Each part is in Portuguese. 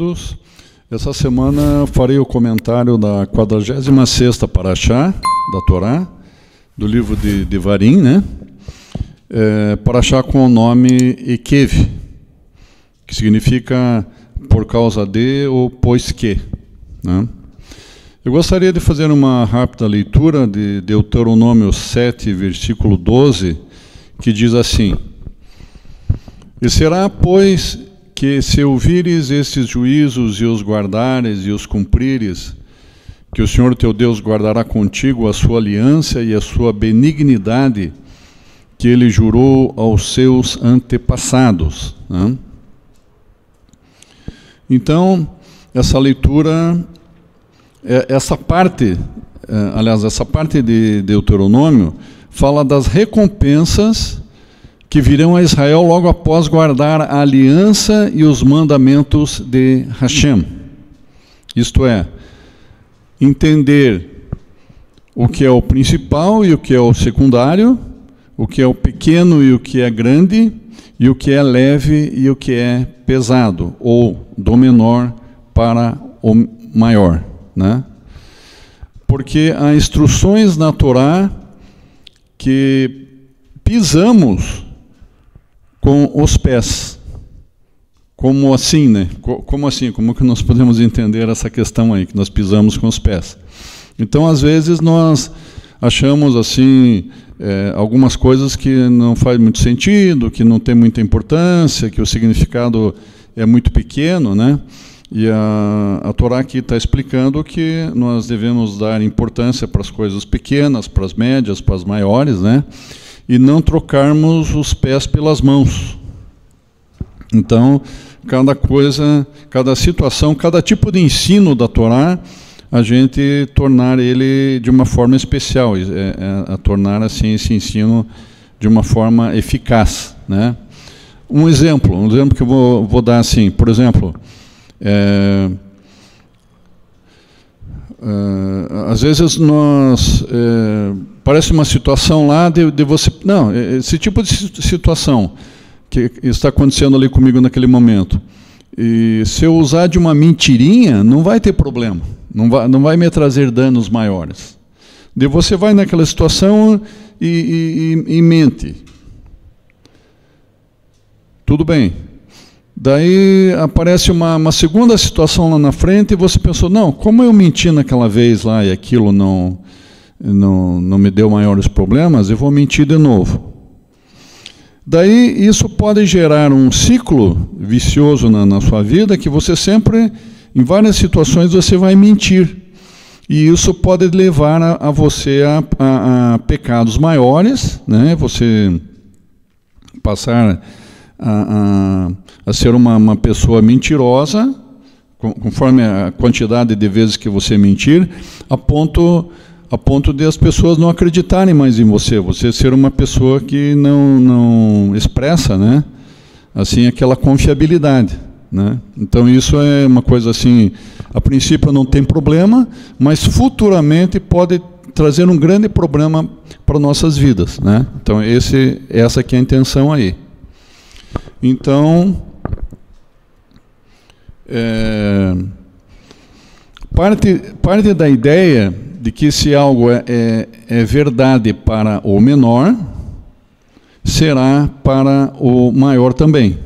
todos. Essa semana farei o comentário da 46ª Parashá da Torá, do livro de Devarim, né? Parashá com o nome Ekev, que significa por causa de ou pois que, né? Eu gostaria de fazer uma rápida leitura de Deuteronômio 7, versículo 12, que diz assim: E será, pois, que se ouvires estes juízos e os guardares e os cumprires, que o Senhor teu Deus guardará contigo a sua aliança e a sua benignidade, que ele jurou aos seus antepassados, né? Então, essa leitura, essa parte de Deuteronômio fala das recompensas que virão a Israel logo após guardar a aliança e os mandamentos de Hashem. Isto é, entender o que é o principal e o que é o secundário, o que é o pequeno e o que é grande, e o que é leve e o que é pesado, ou do menor para o maior, né? Porque há instruções na Torá que pisamos com os pés. Como assim, né? Como assim? Como que nós podemos entender essa questão aí, que nós pisamos com os pés? Então, às vezes, nós achamos assim algumas coisas que não faz muito sentido, que não tem muita importância, que o significado é muito pequeno, né? E a Torá aqui está explicando que nós devemos dar importância para as coisas pequenas, para as médias, para as maiores, né? E não trocarmos os pés pelas mãos. Então, cada coisa, cada situação, cada tipo de ensino da Torá, a gente tornar ele de uma forma especial, a tornar assim esse ensino de uma forma eficaz, né? Um exemplo que eu vou dar assim, por exemplo, às vezes parece uma situação lá de você... Não, esse tipo de situação que está acontecendo ali comigo naquele momento. E se eu usar de uma mentirinha, não vai ter problema. Não vai me trazer danos maiores. Daí você vai naquela situação e mente. Tudo bem. Daí aparece uma segunda situação lá na frente e você pensou, não, como eu menti naquela vez lá e aquilo não me deu maiores problemas, eu vou mentir de novo. Daí isso pode gerar um ciclo vicioso na sua vida, que você sempre, em várias situações, você vai mentir. E isso pode levar a você a pecados maiores, né? Você passar a ser uma pessoa mentirosa, conforme a quantidade de vezes que você mentir, a ponto de as pessoas não acreditarem mais em você, você ser uma pessoa que não expressa, né, assim, aquela confiabilidade, né? Então isso é uma coisa assim, a princípio não tem problema, mas futuramente pode trazer um grande problema para nossas vidas, né? Então essa aqui é a intenção aí. Então, parte da ideia de que se algo é verdade para o menor, será para o maior também.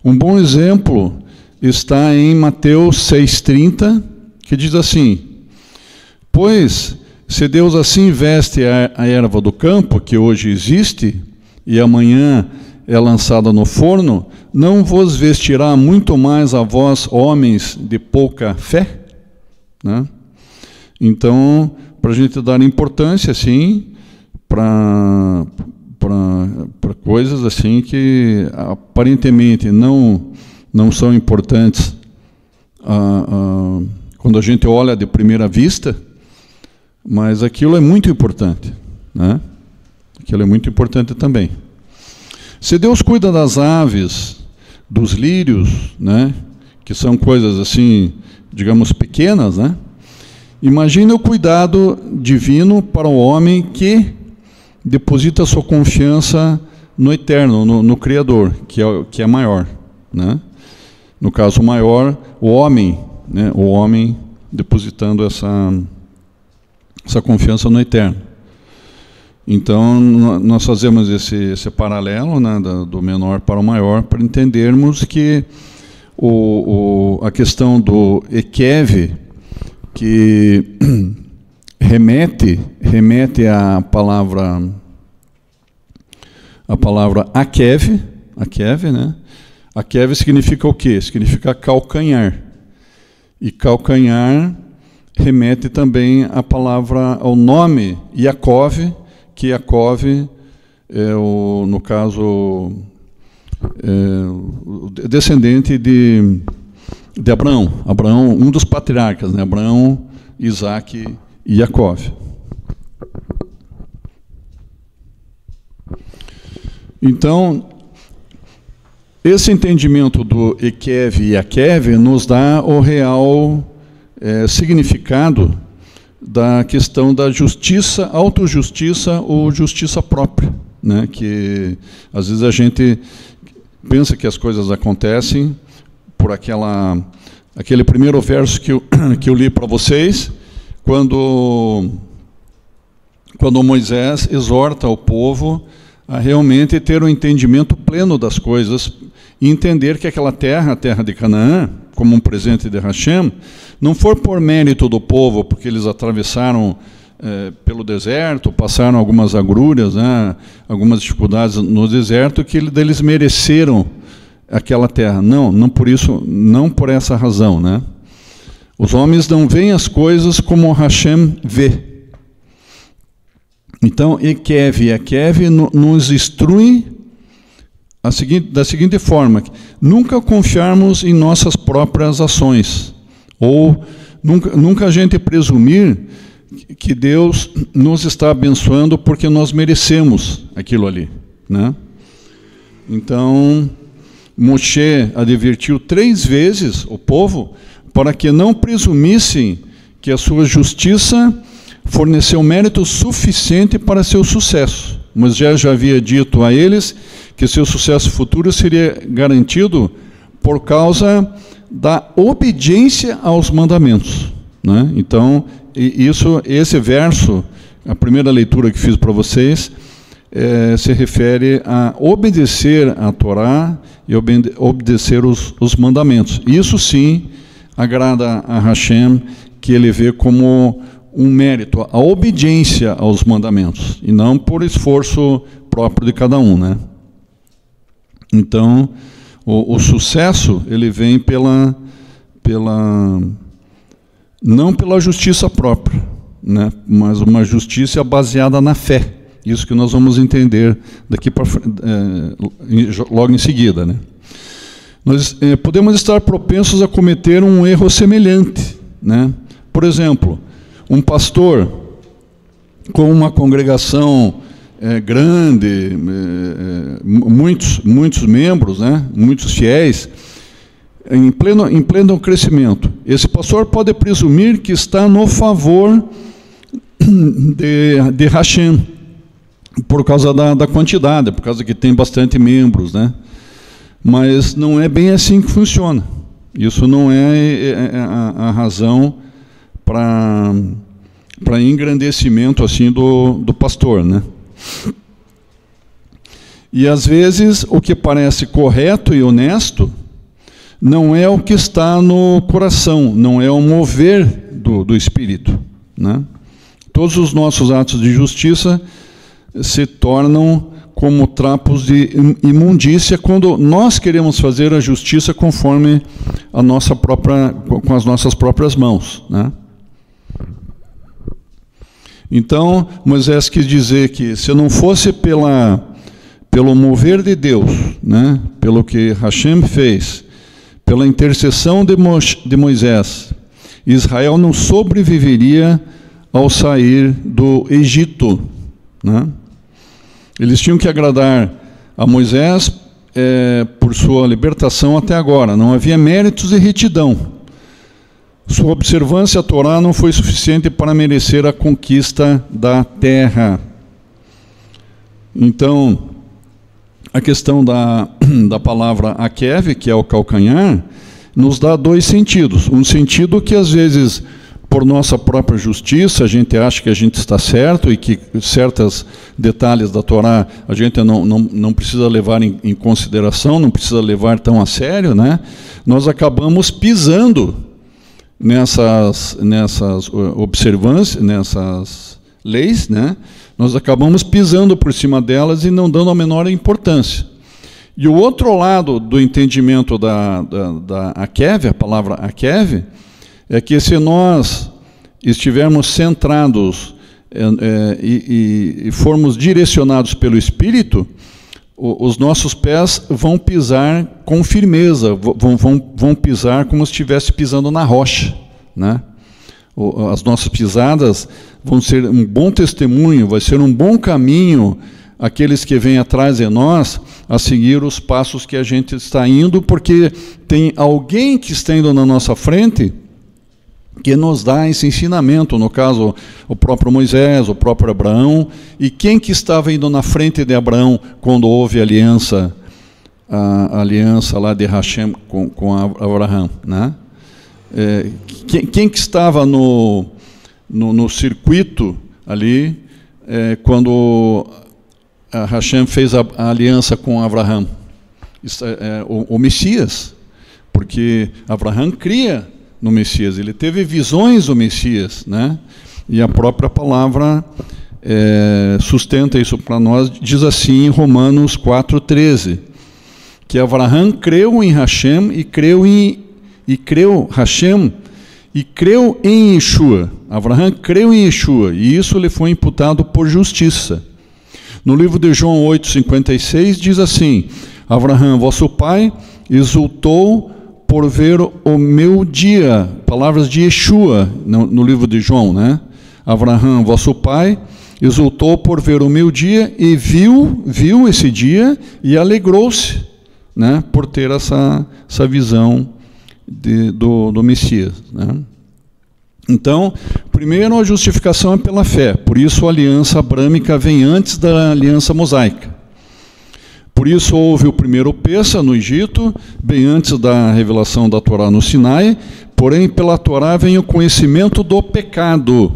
Um bom exemplo está em Mateus 6,30, que diz assim: Pois, se Deus assim veste a erva do campo, que hoje existe, e amanhã é lançada no forno, não vos vestirá muito mais a vós, homens de pouca fé? Né? Então, para a gente dar importância, assim, para coisas assim que aparentemente não são importantes quando a gente olha de primeira vista, mas aquilo é muito importante, né? Aquilo é muito importante também. Se Deus cuida das aves, dos lírios, né, que são coisas assim, digamos, pequenas, né? Imagine o cuidado divino para o homem que deposita sua confiança no Eterno, no Criador, que é maior, né? no caso maior, o homem, né? O homem depositando essa confiança no Eterno. Então, nós fazemos esse paralelo, né, do menor para o maior, para entendermos que a questão do Ekev, que remete à palavra Akev, né? Akev significa o quê? Significa calcanhar. E calcanhar remete também à palavra, ao nome Yaakov, que Yaakov é no caso, o descendente de Abraão. Abraão, um dos patriarcas, né? Abraão, Isaac e Yaakov. Então, esse entendimento do Ekev e Yakev nos dá o real significado da questão da justiça, autojustiça ou justiça própria, né? Que às vezes a gente pensa que as coisas acontecem por aquele primeiro verso que eu li para vocês, quando Moisés exorta o povo a realmente ter um entendimento pleno das coisas e entender que aquela terra, a terra de Canaã, como um presente de Hashem, não foi por mérito do povo, porque eles atravessaram pelo deserto, passaram algumas agruras, né, algumas dificuldades no deserto, que eles mereceram aquela terra. Não por isso, não por essa razão, né? Os homens não veem as coisas como Hashem vê. Então, Ekev e Yakev nos instrui da seguinte forma: nunca confiarmos em nossas próprias ações, ou nunca a gente presumir que Deus nos está abençoando porque nós merecemos aquilo ali, né? Então, Moshe advertiu 3 vezes o povo para que não presumissem que a sua justiça forneceu mérito suficiente para seu sucesso. Moisés já havia dito a eles que seu sucesso futuro seria garantido por causa da obediência aos mandamentos, né? Então, esse verso, a primeira leitura que fiz para vocês, se refere a obedecer a Torá e obedecer os mandamentos. Isso sim agrada a Hashem, que ele vê como um mérito, a obediência aos mandamentos, e não por esforço próprio de cada um, né? Então, o sucesso, ele vem não pela justiça própria, né? Mas uma justiça baseada na fé. Isso que nós vamos entender daqui para logo em seguida, né? Nós podemos estar propensos a cometer um erro semelhante, né? Por exemplo, um pastor com uma congregação grande, muitos membros, né? Muitos fiéis, em pleno crescimento. Esse pastor pode presumir que está no favor de Hashem, por causa da quantidade, por causa que tem bastante membros, né? Mas não é bem assim que funciona. Isso não é a razão para engrandecimento assim do pastor, né? E às vezes o que parece correto e honesto não é o que está no coração, não é o mover do Espírito, né? Todos os nossos atos de justiça se tornam como trapos de imundícia quando nós queremos fazer a justiça conforme com as nossas próprias mãos, né? Então, Moisés quis dizer que se não fosse pelo mover de Deus, né, pelo que Hashem fez, pela intercessão de Moisés, Israel não sobreviveria ao sair do Egito, né? Eles tinham que agradar a Moisés por sua libertação até agora. Não havia méritos e retidão. Sua observância à Torá não foi suficiente para merecer a conquista da terra. Então, a questão da palavra Akev, que é o calcanhar, nos dá dois sentidos. Um sentido que, às vezes, por nossa própria justiça, a gente acha que a gente está certo e que certos detalhes da Torá a gente não precisa levar em consideração, não precisa levar tão a sério, né? Nós acabamos pisando nessas observâncias, nessas leis, né? Nós acabamos pisando por cima delas e não dando a menor importância. E o outro lado do entendimento da Akev, a palavra Akev, é que se nós estivermos centrados e formos direcionados pelo Espírito, os nossos pés vão pisar com firmeza, vão pisar como se estivesse pisando na rocha, né? As nossas pisadas vão ser um bom testemunho, vai ser um bom caminho aqueles que vêm atrás de nós a seguir os passos que a gente está indo, porque tem alguém que está indo na nossa frente que nos dá esse ensinamento, no caso, o próprio Moisés, o próprio Abraão. E quem que estava indo na frente de Abraão quando houve a aliança lá de Hashem com Abraão, né? Quem que estava no circuito ali quando Hashem fez a aliança com Abraão? O Messias, porque Abraão cria no Messias, ele teve visões do Messias, né? E a própria palavra sustenta isso para nós, diz assim em Romanos 4,13, que Abraão creu em Hashem e creu em Yeshua. Abraão creu em Yeshua, e isso lhe foi imputado por justiça. No livro de João 8,56 diz assim: Abraão, vosso pai, exultou por ver o meu dia. Palavras de Yeshua, no livro de João, né? Abraão, vosso pai, exultou por ver o meu dia e viu esse dia e alegrou-se, né, por ter essa visão do Messias, né? Então, primeiro a justificação é pela fé, por isso a aliança abrâmica vem antes da aliança mosaica. Por isso houve o primeiro Pessa no Egito, bem antes da revelação da Torá no Sinai, porém pela Torá vem o conhecimento do pecado,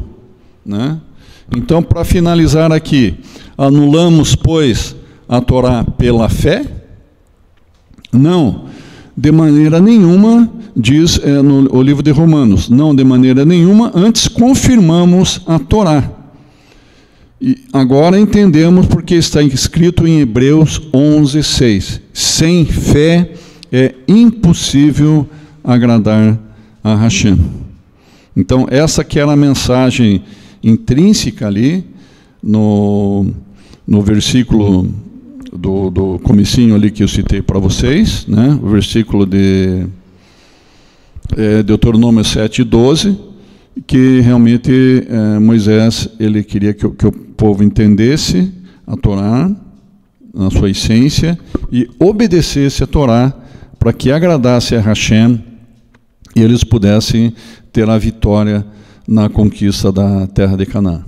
né? Então, para finalizar aqui, anulamos, pois, a Torá pela fé? Não, de maneira nenhuma, diz no livro de Romanos, não de maneira nenhuma, antes confirmamos a Torá. E agora entendemos porque está escrito em Hebreus 11:6. Sem fé é impossível agradar a Hashem. Então, essa que era a mensagem intrínseca ali, no versículo do comecinho ali que eu citei para vocês, né? O versículo de Deuteronômio 7:12, que realmente Moisés ele queria que o povo entendesse a Torá na sua essência e obedecesse a Torá para que agradasse a Hashem e eles pudessem ter a vitória na conquista da terra de Canaã.